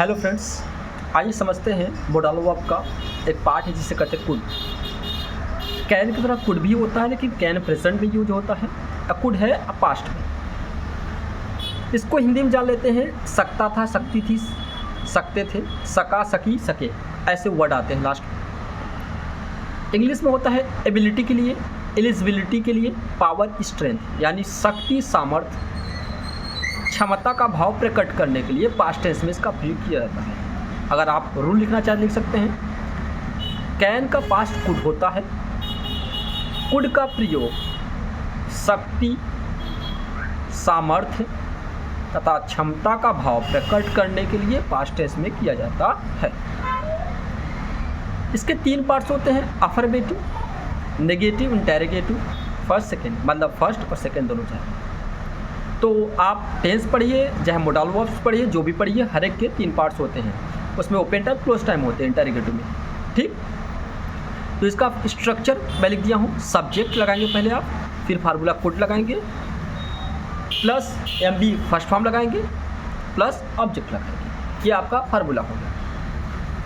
Hello friends, आइए समझते हैं मोडालो वर्ब का एक पार्ट है जिसे कहते हैं कुड। कैन की तरह कुड भी होता है, लेकिन कैन प्रेजेंट में यूज होता है। कुड है पास्ट में। इसको हिंदी में जान लेते हैं। सकता था, सकती थी, सकते थे, सका, सकी, सके, ऐसे वर्ड आते हैं लास्ट में। इंग्लिश में होता है एबिलिटी के लिए, एलिजिबिलिटी के लिए, पावर, स्ट्रेंथ, यानी शक्ति, सामर्थ्य, क्षमता का भाव प्रकट करने के लिए पास्ट टेंस में इसका प्रयोग किया जाता है। अगर आप रूल लिखना चाहें लिख सकते हैं। कैन का पास्ट कुड होता है। कुड का प्रयोग शक्ति, सामर्थ्य तथा क्षमता का भाव प्रकट करने के लिए पास्ट टेंस में किया जाता है। इसके 3 पार्ट्स होते हैं, affirmative, negative, interrogative, first second, मतलब फर्स्ट और सेकेंड दोनों चाहे। तो आप टेंस पढ़िए, चाहे मोडालो वर्ब्स पढ़िए, जो भी पढ़िए, हर एक के 3 पार्ट्स होते हैं। उसमें ओपन टाइम, क्लोज टाइम होते हैं इंटेरोगेटिव में। ठीक, तो इसका स्ट्रक्चर मैं लिख दिया हूँ। सब्जेक्ट लगाएंगे पहले आप, फिर फार्मूला कुड लगाएंगे, प्लस एमबी फर्स्ट फॉर्म लगाएंगे, प्लस ऑब्जेक्ट लगाएंगे। ये आपका फार्मूला हो गया।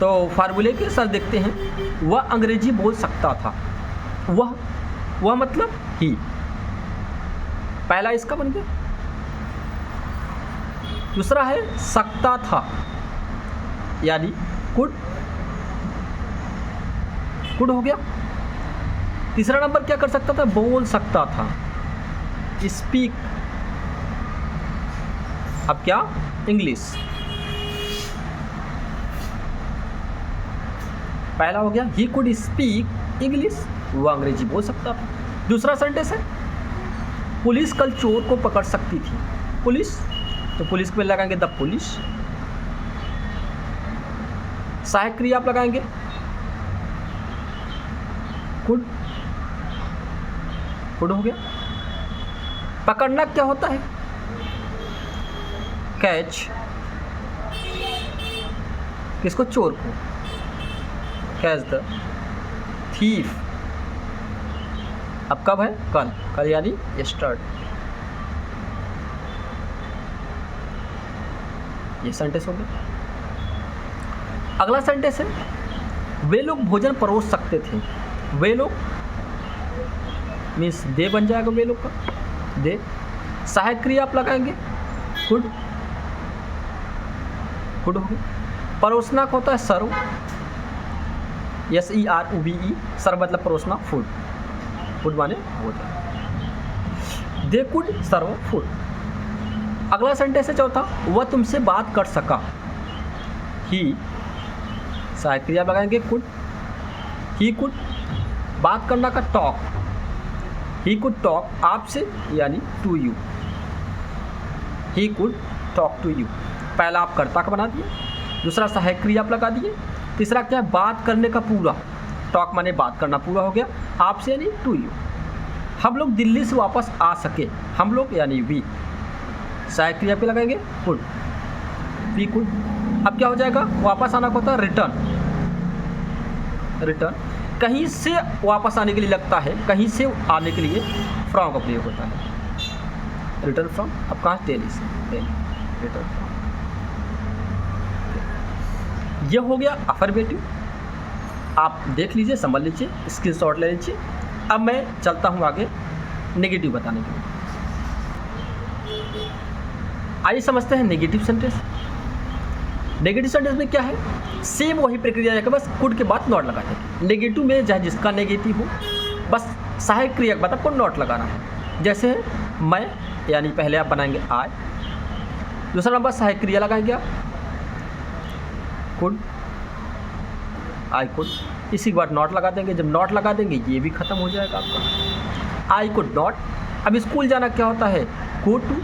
तो फार्मूले के सर देखते हैं। वह अंग्रेजी बोल सकता था। वह मतलब ही, पहला इसका बन गया। दूसरा है सकता था, यानी कुड हो गया। तीसरा नंबर क्या कर सकता था? बोल सकता था, स्पीक। अब क्या? इंग्लिश। पहला हो गया ही कुड स्पीक इंग्लिश, वो अंग्रेजी बोल सकता था। दूसरा सेंटेंस है पुलिस कल चोर को पकड़ सकती थी। पुलिस, तो पुलिस पे लगाएंगे द पुलिस। सहायक क्रिया आप लगाएंगे कुड हो गया। पकड़ना क्या होता है? कैच। किसको? चोर को। Catch the thief. अब कब है? कल यानी यस्टरडे। ये सेंटेंस हो गया। अगला सेंटेंस है वे लोग भोजन परोस सकते थे। वे लोग मीन्स दे बन जाएगा वे लोग का, दे। सहायक क्रिया आप लगाएंगे कुड हो गया। परोसना होता है सर्व, SERVE, सर्व मतलब परोसना, फूड माने भोजन। They could serve food. अगला सेंटेंस है चौथा, वह तुमसे बात कर सका। ही, सहायक क्रिया लगाएंगे कुड। ही कुड, बात करना का टॉक। ही कुड टॉक आपसे, यानी to you. He could talk to you. पहला आप कर्ता का बना दिए, दूसरा सहायक क्रिया आप लगा दिए, तीसरा क्या है? बात करने का पूरा। टॉक माने बात करना पूरा हो गया, आपसे यानी टू यू। हम लोग दिल्ली से वापस आ सके। हम लोग यानी वी, सहायक क्रिया पे लगाएंगे कुड, वी कुड। अब क्या हो जाएगा? वापस आना को होता है रिटर्न। कहीं से वापस आने के लिए लगता है, कहीं से आने के लिए फ्रॉम का प्रयोग होता है, रिटर्न फ्रॉम। अब कहाँ? दिल्ली से, रिटर्न फ्रॉम। यह हो गया अफर्मेटिव। आप देख लीजिए, समझ लीजिए, स्क्रीनशॉट ले लीजिए। अब मैं चलता हूँ आगे नेगेटिव बताने के लिए। आइए समझते हैं नेगेटिव सेंटेंस। नेगेटिव सेंटेंस में क्या है? सेम वही प्रक्रिया है कि बस कुड के बाद नॉट लगाते हैं। नेगेटिव में चाहे जिसका नेगेटिव हो, बस सहायक क्रिया के बाद आपको नॉट लगाना है। जैसे मैं, यानी पहले आप बनाएंगे आई, दूसरा नंबर सहायक क्रिया लगाएंगे आप कुड, आई कुड। इसी के बाद नॉट लगा देंगे। जब नॉट लगा देंगे ये भी खत्म हो जाएगा आपका। I could not. अब स्कूल जाना क्या होता है? Go to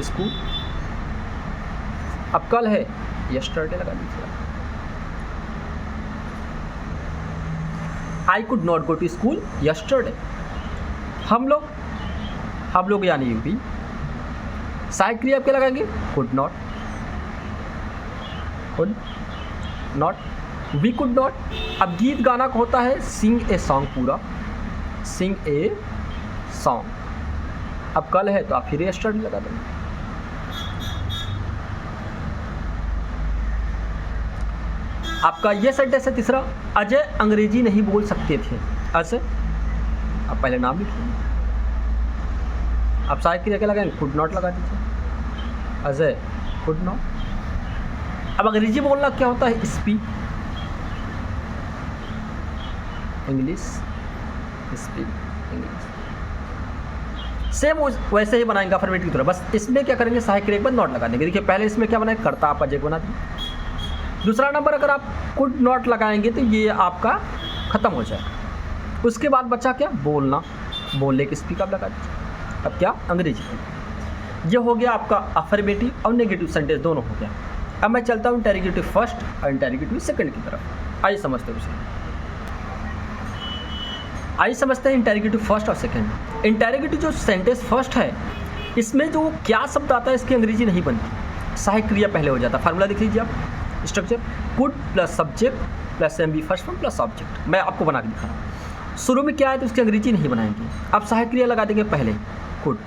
school. अब कल है, यस्टरडे लगा दीजिए। I could not go to school yesterday. हम लोग यानी यू भी। सहायक क्रिया आपके लगाएंगे could not, we could not. अब गीत गाना का होता है सिंग ए सॉन्ग, पूरा सिंग ए सॉन्ग। अब कल है तो आप फिर यस्टरडे लगा देंगे। आपका ये सेंटेंस है तीसरा, अजय अंग्रेजी नहीं बोल सकते थे। अजय, आप पहले नाम लिखिए, आप सहायक क्रिया क्या लगाएंगे, कुड नॉट लगा दीजिए। Ajay could not. अब अंग्रेजी बोलना क्या होता है, speak English, speak English. Same वैसे ही बनाएंगे अफर्मेटिव की तरह, बस इसमें क्या करेंगे, सहायक क्रिया के बाद नॉट लगा देंगे। देखिए पहले इसमें क्या बनाए, कर्ता आप अजय को बना दिए। दूसरा नंबर अगर आप कुड नॉट लगाएंगे तो ये आपका खत्म हो जाएगा। उसके बाद बचा क्या, बोलना, बोलने की स्पीक आप लगा दीजिए। अब क्या, अंग्रेजी। ये हो गया आपका अफर्मेटिव और नेगेटिव सेंटेंस दोनों हो गया। अब मैं चलता हूँ इंटेरोगेटिव फर्स्ट और इंटेरोगेटिव सेकंड की तरफ। आइए समझते हैं उसे। आइए समझते हैं इंटेरोगेटिव फर्स्ट और सेकंड। इंटेरोगेटिव जो सेंटेंस फर्स्ट है, इसमें जो क्या शब्द आता है इसकी अंग्रेजी नहीं बनती, सहायक क्रिया पहले हो जाता है। फार्मूला देख लीजिए आप, structure could plus subject plus M B first form plus object. मैं आपको बना के दिखा रहा हूँ। शुरू में क्या है तो उसकी अंग्रेजी नहीं बनाएंगे। अब सहायक क्रिया लगा देंगे पहले, कुड,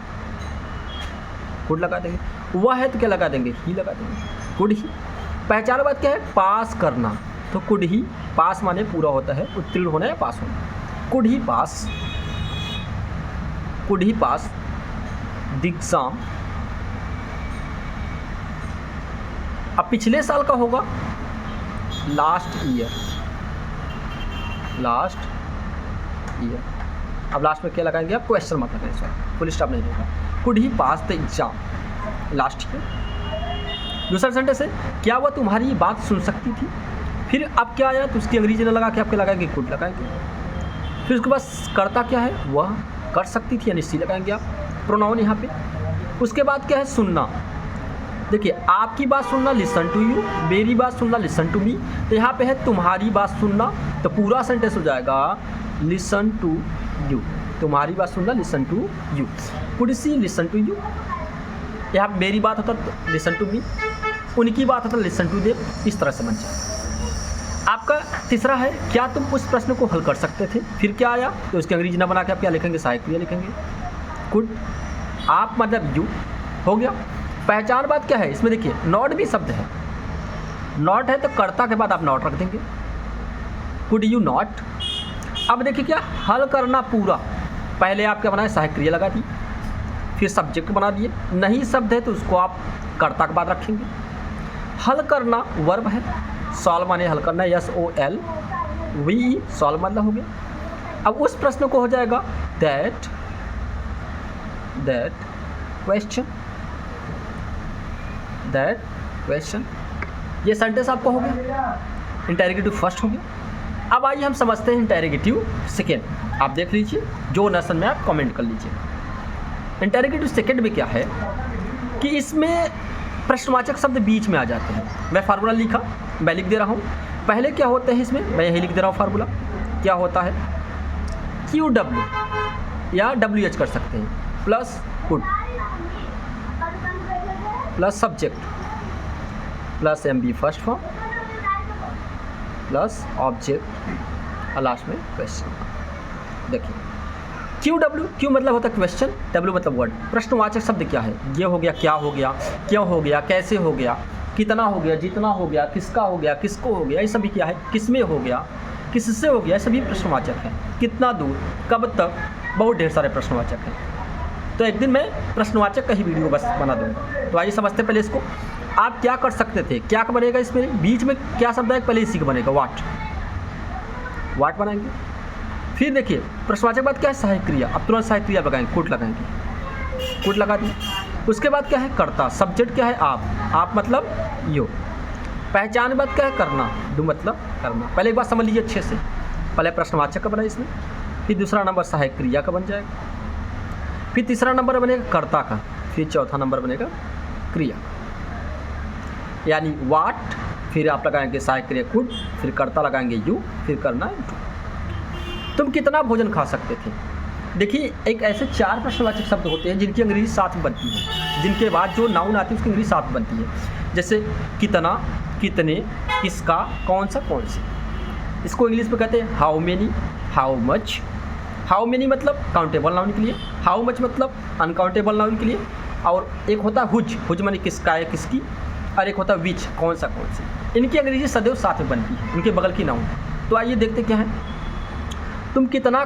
कुड लगा देंगे। वह है तो क्या लगा देंगे, ही लगा देंगे, कुड ही। पहचान बात क्या है, पास करना, तो कुड ही, पास माने पूरा होता है, उत्तीर्ण होना या पास होना। Could he pass, could he pass the exam. अब पिछले साल का होगा लास्ट ईयर, लास्ट ईयर। अब लास्ट में क्या लगाएंगे आप, क्वेश्चन मार्क लगाएंगे, सॉरी फुल स्टॉप नहीं होगा। Could he pass the exam last year. दूसरा सेंटेंस है, क्या वह तुम्हारी बात सुन सकती थी। फिर अब क्या आया तो उसकी अंग्रेजी न लगा के आपके लगाएंगे, कुड लगाएंगे। फिर उसके बाद करता क्या है, वह कर सकती थी, यानी सी लगाएंगे आप, प्रोनाउन यहाँ पे। उसके बाद क्या है, सुनना। देखिए आपकी बात सुनना, लिसन टू यू, मेरी बात सुनना, लिसन टू मी। तो यहाँ पे है तुम्हारी बात सुनना, तो पूरा सेंटेंस हो जाएगा लिसन टू यू, तुम्हारी बात सुनना, listen to you. Could see listen to you. यहाँ मेरी बात होता तो लिसन टू मी, उनकी बात होता लिसन टू देम। इस तरह से बन जाए। आपका तीसरा है, क्या तुम उस प्रश्न को हल कर सकते थे। फिर क्या आया तो उसकी अंग्रेजी ना बना के आप क्या लिखेंगे, सहायक क्रिया लिखेंगे, कुड। आप मतलब यू हो गया। पहचान बात क्या है, इसमें देखिए नॉट भी शब्द है, नॉट है तो कर्ता के बाद आप नॉट रख देंगे, कुड यू नॉट। अब देखिए क्या, हल करना पूरा, पहले आप क्या बनाए, सहायक क्रिया लगा दी, फिर सब्जेक्ट बना दिए। नहीं शब्द है तो उसको आप कर्ता के बाद रखेंगे। हल करना वर्ब है, सॉल्व माने हल करना, SOL V, सॉल्व मतलब हो गया। अब उस प्रश्न को हो जाएगा दैट क्वेश्चन, दैट क्वेश्चन। ये सेंटेंस आपको हो गया, इंटेरोगेटिव फर्स्ट हो गया। अब आइए हम समझते हैं इंटेरोगेटिव सेकेंड। आप देख लीजिए, जो नसन में आप कमेंट कर लीजिए। इंटेरोगेटिव सेकेंड में क्या है कि इसमें प्रश्नवाचक शब्द बीच में आ जाते हैं। मैं फार्मूला लिखा, मैं लिख दे रहा हूँ। पहले क्या होते हैं इसमें, मैं यही लिख दे रहा हूँ फार्मूला। क्या होता है, QW या WH कर सकते हैं, plus could plus subject plus MB first form plus object और लास्ट में क्वेश्चन। देखिए QW, Q मतलब होता है क्वेश्चन, W मतलब वर्ड। प्रश्नवाचक शब्द क्या है, ये हो गया, क्या हो गया, क्यों हो गया, कैसे हो गया, कितना हो गया, जितना हो गया, किसका हो गया, किसको हो गया, ये सभी क्या है, किसमें हो गया, किससे हो गया, ये सभी प्रश्नवाचक हैं। कितना दूर, कब तक, बहुत ढेर सारे प्रश्नवाचक हैं। तो एक दिन मैं प्रश्नवाचक का ही वीडियो बस बना दूँगा। तो आइए समझते पहले इसको। आप क्या कर सकते थे, क्या बनेगा इसमें, बीच में क्या शब्द है, पहले इसी का बनेगा, वाट बनाएंगे। फिर देखिए प्रश्नवाचक बाद क्या है, सहायक क्रिया। अब तुरंत सहायक क्रिया लगाएंगे, कुड लगाएंगे, कुड लगा दी। उसके बाद क्या है, कर्ता। सब्जेक्ट क्या है, आप मतलब यो। पहचान बात क्या है, करना, डू मतलब करना। पहले एक बात समझ लीजिए अच्छे से, पहले प्रश्नवाचक का बना इसमें, फिर दूसरा नंबर सहायक क्रिया का बन जाएगा, फिर तीसरा नंबर बनेगा कर्ता का, फिर चौथा नंबर बनेगा क्रिया, यानी वाट, फिर आप लगाएंगे सहायक क्रिया कुड, फिर कर्ता लगाएंगे यू, फिर करना डू। तुम कितना भोजन खा सकते थे। देखिए एक ऐसे 4 प्रश्नवाचक शब्द होते हैं जिनकी अंग्रेजी साथ में बनती है, जिनके बाद जो नाउन आती है उसकी अंग्रेजी साथ में बनती है। जैसे कितना, कितने, किसका, कौन सा, कौन सी। इसको इंग्लिश में कहते हैं how many, how much. How many मतलब काउंटेबल नाउन के लिए, हाउ मच मतलब अनकाउंटेबल नाउन के लिए। और एक होता है हुज, हुज माने किसका है, किसकी। और एक होता है विच, कौन सा कौन सी। इनकी अंग्रेजी सदैव साथ में बनती है, उनके बगल की नाउन। तो आइए देखते क्या है। तुम कितना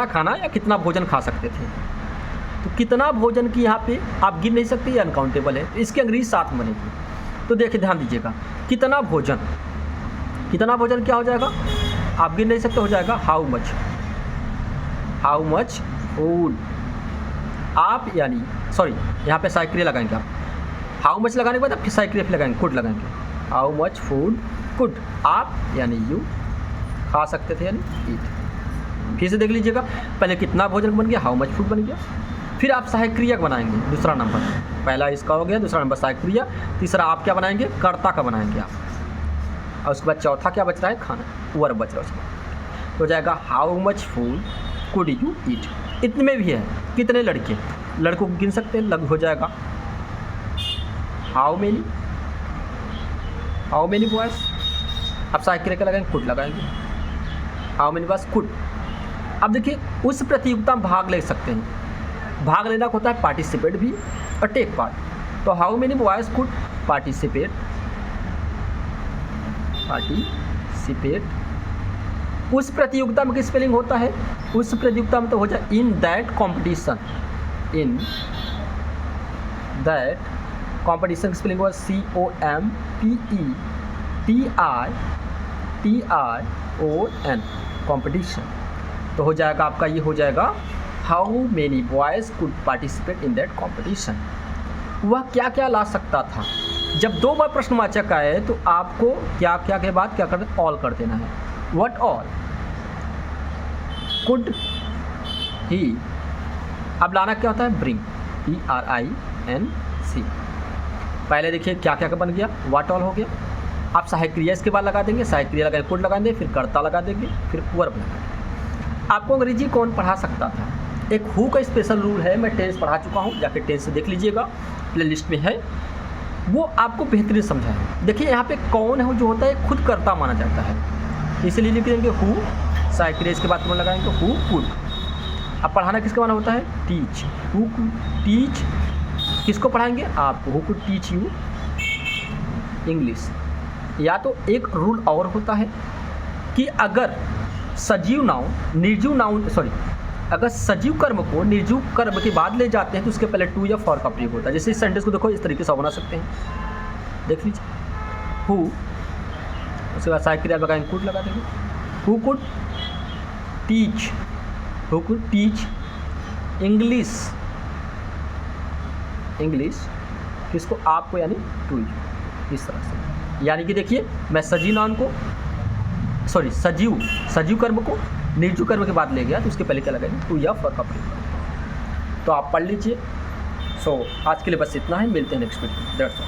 खाना या कितना भोजन खा सकते थे। तो कितना भोजन की यहाँ पे आप गिन नहीं सकते, ये अनकाउंटेबल है, तो इसकी अंग्रेजी साथ में बनेगी। तो देखिए ध्यान दीजिएगा, कितना भोजन क्या हो जाएगा, आप गिन नहीं सकते, हो जाएगा हाउ मच फूड। आप यानी सॉरी यहाँ पे साइक्रिया लगाएंगे आप, हाउ मच लगाने के बाद आप फिर साइक्रिया फिर लगाएंगे, कुड लगाएंगे। हाउ मच फूड कुड, आप यानी यू खा सकते थे यानी ईट। फिर से देख लीजिएगा, पहले कितना भोजन बन गया, हाउ मच फूड बन गया, फिर आप सहायक क्रिया बनाएंगे दूसरा नंबर, पहला इसका हो गया, दूसरा नंबर सहायक क्रिया, तीसरा आप क्या बनाएंगे, कर्ता का बनाएंगे आप, और उसके बाद चौथा क्या बच रहा है, खाना, वर्ब बच रहा है उसका। तो हो जाएगा how much food could you eat. इतने में भी है कितने लड़कों को गिन सकते हैं, लग हो जाएगा हाउ मेनी बॉयज़, अब सहायक क्रिया का लगाएंगे, कुड लगाएंगे, हाउ मेनी बॉयज़ कुड। अब देखिए उस प्रतियोगिता में भाग ले सकते हैं, भाग लेना होता है पार्टिसिपेट भी और टेक पार्ट। तो how many boys could participate, उस प्रतियोगिता में किस स्पेलिंग होता है, उस प्रतियोगिता में तो हो जाए इन दैट कॉम्पिटिशन, की स्पेलिंग हुआ COMPETITION कॉम्पिटिशन। तो हो जाएगा आपका, ये हो जाएगा how many boys could participate in that competition. वह क्या क्या ला सकता था। जब दो बार प्रश्नवाचक आए तो आपको क्या क्या के बाद क्या करना, ऑल कर देना है। व्हाट ऑल कुड ही, अब लाना क्या होता है, ब्रिंग, BRINC। पहले देखिए क्या क्या का बन गया, व्हाट ऑल हो गया, आप सहायक क्रिया इसके बाद लगा देंगे, सहायक क्रिया लगा कुड लगा देंगे, फिर कर्ता लगा देंगे, फिर वर्ब लगा देंगे। आपको अंग्रेजी कौन पढ़ा सकता था, एक हु का स्पेशल रूल है, मैं टेंस पढ़ा चुका हूँ, जाके टेंस से देख लीजिएगा, प्ले लिस्ट में है, वो आपको बेहतरीन समझाएगा। देखिए यहाँ पे कौन है जो होता है खुद कर्ता माना जाता है, इसलिए लिख देंगे हु, सहायक क्रिया इसके बाद में लगाएंगे हु कुड। अब पढ़ाना किसका माना होता है, टीच, हु कुड टीच, किसको पढ़ाएंगे, आपको, who could teach you English. या तो एक रूल और होता है कि अगर सजीव नाउन निर्जीव नाउन अगर सजीव कर्म को निर्जीव कर्म के बाद ले जाते हैं तो उसके पहले टू या फॉर का प्रयोग होता है। जैसे इस सेंटेंस को देखो, इस तरीके से बना सकते हैं, देख लीजिए, हु, उसके बाद सहायक क्रिया लगाएंगे, कुड लगा देंगे, हु कुड टीच इंग्लिश, किसको, आपको यानी टू यू, इस तरह से। यानी कि देखिए मैं सजीव नाउन को सजीव कर्म को निर्जीव कर्म के बाद ले गया तो उसके पहले क्या लगाएंगे, टू या फॉर का प्रयोग। तो आप पढ़ लीजिए। आज के लिए बस इतना है, मिलते हैं नेक्स्ट वीडियो, दैट्स ऑल।